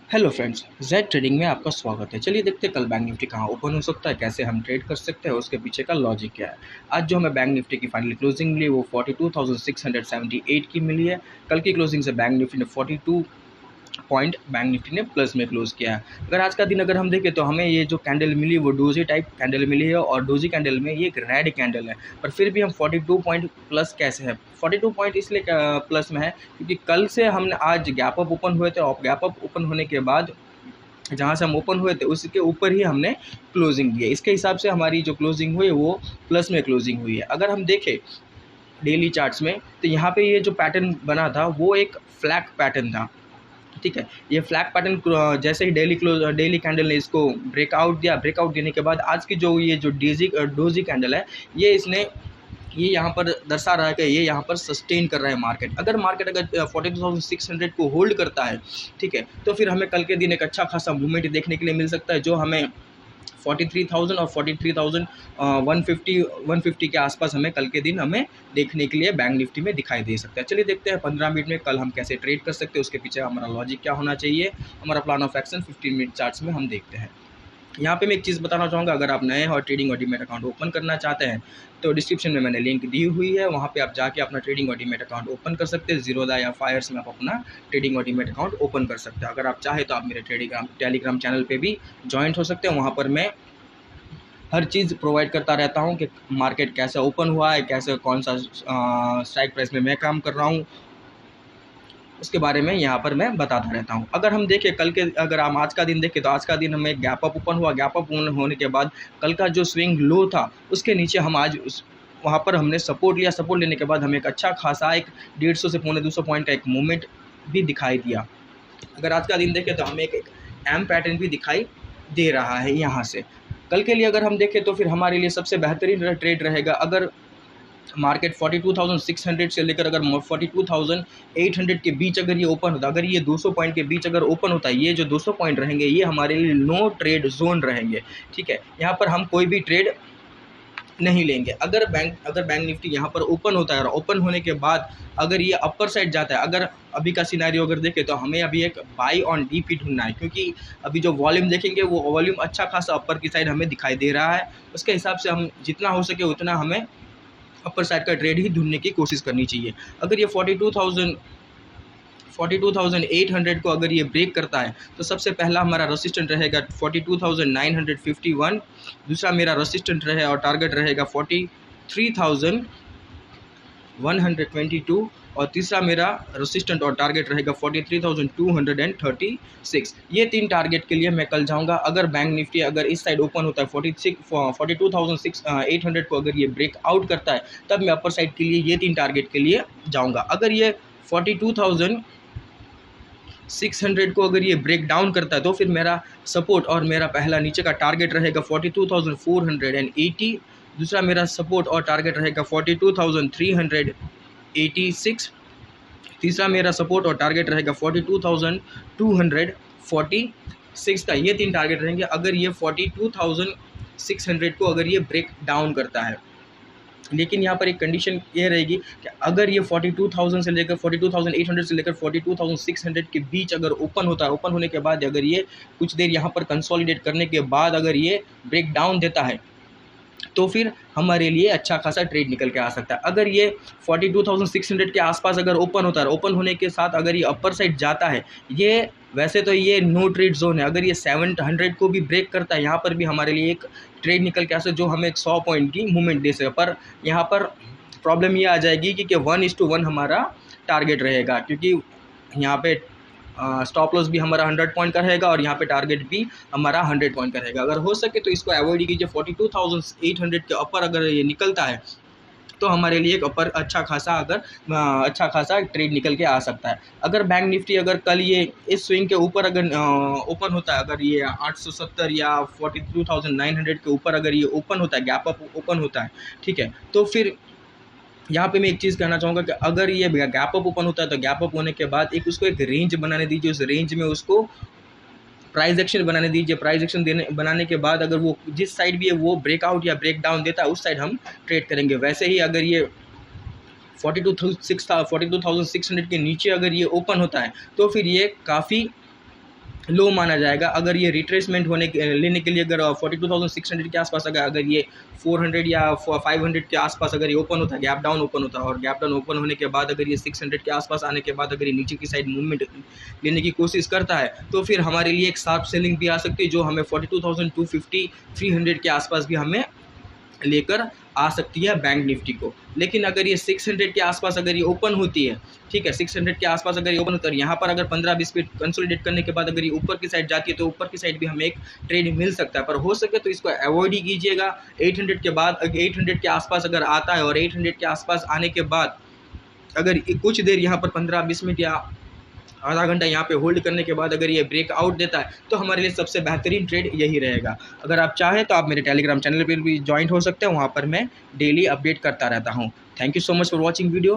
Hello friends, Z trading में आपका स्वागत है। चलिए देखते हैं कल बैंक निफ्टी कहाँ ओपन हो सकता है, कैसे हम ट्रेड कर सकते हैं, उसके पीछे का लॉजिक क्या है। आज जो हमें बैंक निफ्टी की फाइनल क्लोजिंग मिली वो 42,678 की मिली है। कल की क्लोजिंग से बैंक निफ्टी ने 42 पॉइंट बैंक निफ्टी ने प्लस में क्लोज किया है। अगर आज का दिन अगर हम देखें तो हमें ये जो कैंडल मिली वो डोजी टाइप कैंडल मिली है और डोजी कैंडल में ये एक रेड कैंडल है, पर फिर भी हम 42 पॉइंट प्लस कैसे है। 42 पॉइंट इसलिए प्लस में है क्योंकि कल से हमने आज गैप अप ओपन हुए थे और गैप अप ओपन होने के बाद जहाँ से हम ओपन हुए थे उसके ऊपर ही हमने क्लोजिंग दी है। इसके हिसाब से हमारी जो क्लोजिंग हुई वो प्लस में क्लोजिंग हुई है। अगर हम देखें डेली चार्ट्स में तो यहाँ पे ये जो पैटर्न बना था वो एक फ्लैग पैटर्न था। ठीक है, ये फ्लैग पैटर्न जैसे ही डेली कैंडल ने इसको ब्रेकआउट दिया, ब्रेकआउट देने के बाद आज की जो ये जो डोजी कैंडल है ये यहाँ पर दर्शा रहा है कि ये यहाँ पर सस्टेन कर रहा है मार्केट। अगर मार्केट अगर 42,600 को होल्ड करता है, ठीक है, तो फिर हमें कल के दिन एक अच्छा खासा मूवमेंट देखने के लिए मिल सकता है जो हमें 43,000 और 43,150 के आसपास हमें कल के दिन हमें देखने के लिए बैंक निफ्टी में दिखाई दे सकता है। चलिए देखते हैं 15 मिनट में कल हम कैसे ट्रेड कर सकते हैं, उसके पीछे हमारा लॉजिक क्या होना चाहिए, हमारा plan of action 15 minute charts में हम देखते हैं। यहाँ पे मैं एक चीज़ बताना चाहूँगा, अगर आप नए और ट्रेडिंग और डीमैट अकाउंट ओपन करना चाहते हैं तो डिस्क्रिप्शन में मैंने लिंक दी हुई है, वहाँ पे आप जाके अपना ट्रेडिंग और डीमैट अकाउंट ओपन कर सकते हैं। ज़ीरोधा या फायर्स में आप अपना ट्रेडिंग और डीमैट अकाउंट ओपन कर सकते हैं। अगर आप चाहें तो आप मेरे टेलीग्राम चैनल पे भी ज्वाइंट हो सकते हैं। वहाँ पर मैं हर चीज़ प्रोवाइड करता रहता हूँ कि मार्केट कैसे ओपन हुआ है, कैसे कौन सा स्ट्राइक प्राइस में मैं काम कर रहा हूँ, उसके बारे में यहाँ पर मैं बताता रहता हूँ। अगर हम देखें कल के, अगर हम आज का दिन देखें तो आज का दिन हमें गैप अप ओपन हुआ। गैप अप होने के बाद कल का जो स्विंग लो था उसके नीचे हम आज वहाँ पर हमने सपोर्ट लिया। सपोर्ट लेने के बाद हमें एक अच्छा खासा एक 150 से 250 पॉइंट का एक मूवमेंट भी दिखाई दिया। अगर आज का दिन देखें तो हमें एक एम पैटर्न भी दिखाई दे रहा है यहाँ से। कल के लिए अगर हम देखें तो फिर हमारे लिए सबसे बेहतरीन ट्रेड रहेगा अगर मार्केट 42,600 से लेकर अगर 42,800 के बीच अगर ये ओपन होता, अगर ये 200 पॉइंट के बीच अगर ओपन होता है, ये जो 200 पॉइंट रहेंगे ये हमारे लिए नो ट्रेड जोन रहेंगे। ठीक है, यहाँ पर हम कोई भी ट्रेड नहीं लेंगे। अगर बैंक निफ्टी यहाँ पर ओपन होता है और ओपन होने के बाद अगर ये अपर साइड जाता है, अगर अभी का सिनेरियो अगर देखें तो हमें अभी एक बाई ऑन डीपी ढूंढना है, क्योंकि अभी जो वॉल्यूम देखेंगे वो वॉल्यूम अच्छा खासा अपर की साइड हमें दिखाई दे रहा है। उसके हिसाब से हम जितना हो सके उतना हमें अपर साइड का ट्रेड ही ढूंढने की कोशिश करनी चाहिए। अगर ये 42,800 को अगर ये ब्रेक करता है तो सबसे पहला हमारा रेसिस्टेंट रहेगा 42,951, दूसरा मेरा रेसिस्टेंट रहे और टारगेट रहेगा 43,122 और तीसरा मेरा रेसिस्टेंट और टारगेट रहेगा 43,236। ये 3 टारगेट के लिए मैं कल जाऊंगा। अगर बैंक निफ्टी अगर इस साइड ओपन होता है 42,800 को अगर ये ब्रेकआउट करता है तब मैं अपर साइड के लिए ये 3 टारगेट के लिए जाऊंगा। अगर ये 42,600 को अगर ये ब्रेक डाउन करता है तो फिर मेरा सपोर्ट और मेरा पहला नीचे का टारगेट रहेगा 42,480, दूसरा मेरा सपोर्ट और टारगेट रहेगा 42,386, तीसरा मेरा सपोर्ट और टारगेट रहेगा 42,246 का। ये 3 टारगेट रहेंगे अगर ये 42,600 को अगर ये ब्रेक डाउन करता है। लेकिन यहाँ पर एक कंडीशन ये रहेगी कि अगर ये 42,000 से लेकर 42,800 से लेकर 42,600 के बीच अगर ओपन होता है, ओपन होने के बाद अगर ये कुछ देर यहाँ पर कंसोलिडेट करने के बाद अगर ये ब्रेक डाउन देता है तो फिर हमारे लिए अच्छा खासा ट्रेड निकल के आ सकता है। अगर ये 42,600 के आसपास अगर ओपन होता है, ओपन होने के साथ अगर ये अपर साइड जाता है, ये वैसे तो ये नो ट्रेड जोन है, अगर ये 700 को भी ब्रेक करता है यहाँ पर भी हमारे लिए एक ट्रेड निकल के आ सकता है जो हमें एक 100 पॉइंट की मूवमेंट दे सके। पर यहाँ पर प्रॉब्लम ये आ जाएगी कि 1:1 हमारा टारगेट रहेगा, क्योंकि यहाँ पे स्टॉप लॉस भी हमारा 100 पॉइंट का रहेगा और यहाँ पे टारगेट भी हमारा 100 पॉइंट का रहेगा। अगर हो सके तो इसको अवॉइड कीजिए। 42,800 के ऊपर अगर ये निकलता है तो हमारे लिए एक ऊपर अच्छा खासा ट्रेड निकल के आ सकता है। अगर बैंक निफ्टी अगर कल ये इस स्विंग के ऊपर अगर ओपन होता है, अगर ये 870 या 42,900 के ऊपर अगर ये ओपन होता है, गैप अप ओपन होता है, ठीक है, तो फिर यहाँ पे मैं एक चीज़ कहना चाहूँगा कि अगर ये गैप अप ओपन होता है तो गैप अप होने के बाद एक उसको एक रेंज बनाने दीजिए, उस रेंज में उसको प्राइस एक्शन बनाने दीजिए। प्राइस एक्शन बनाने के बाद अगर वो जिस साइड भी है वो ब्रेकआउट या ब्रेक डाउन देता है उस साइड हम ट्रेड करेंगे। वैसे ही अगर ये 42,600 के नीचे अगर ये ओपन होता है तो फिर ये काफ़ी लो माना जाएगा। अगर ये रिट्रेसमेंट लेने के लिए अगर 42,600 के आसपास अगर ये 400 या 500 के आसपास अगर ये ओपन होता है, गैप डाउन ओपन होता है, और गैप डाउन ओपन होने के बाद अगर ये 600 के आसपास आने के बाद अगर ये नीचे की साइड मूवमेंट लेने की कोशिश करता है, तो फिर हमारे लिए एक शार्प सेलिंग भी आ सकती है, जो हमें 42,250 300 के आसपास भी हमें लेकर आ सकती है बैंक निफ्टी को। लेकिन अगर ये 600 के आसपास अगर ये ओपन होती है, ठीक है, 600 के आसपास अगर ये ओपन होता है, यहाँ पर अगर 15-20 मिनट कंसोलिडेट करने के बाद अगर ये ऊपर की साइड जाती है, तो ऊपर की साइड भी हमें एक ट्रेड मिल सकता है। पर हो सके तो इसको अवॉइड ही कीजिएगा। 800 के बाद 800 के आसपास अगर आता है, और 800 के आसपास आने के बाद अगर कुछ देर यहाँ पर 15-20 मिनट या आधा घंटा यहाँ पे होल्ड करने के बाद अगर ये ब्रेकआउट देता है, तो हमारे लिए सबसे बेहतरीन ट्रेड यही रहेगा। अगर आप चाहें तो आप मेरे टेलीग्राम चैनल पर भी ज्वाइन हो सकते हैं, वहाँ पर मैं डेली अपडेट करता रहता हूँ। Thank you so much for watching video.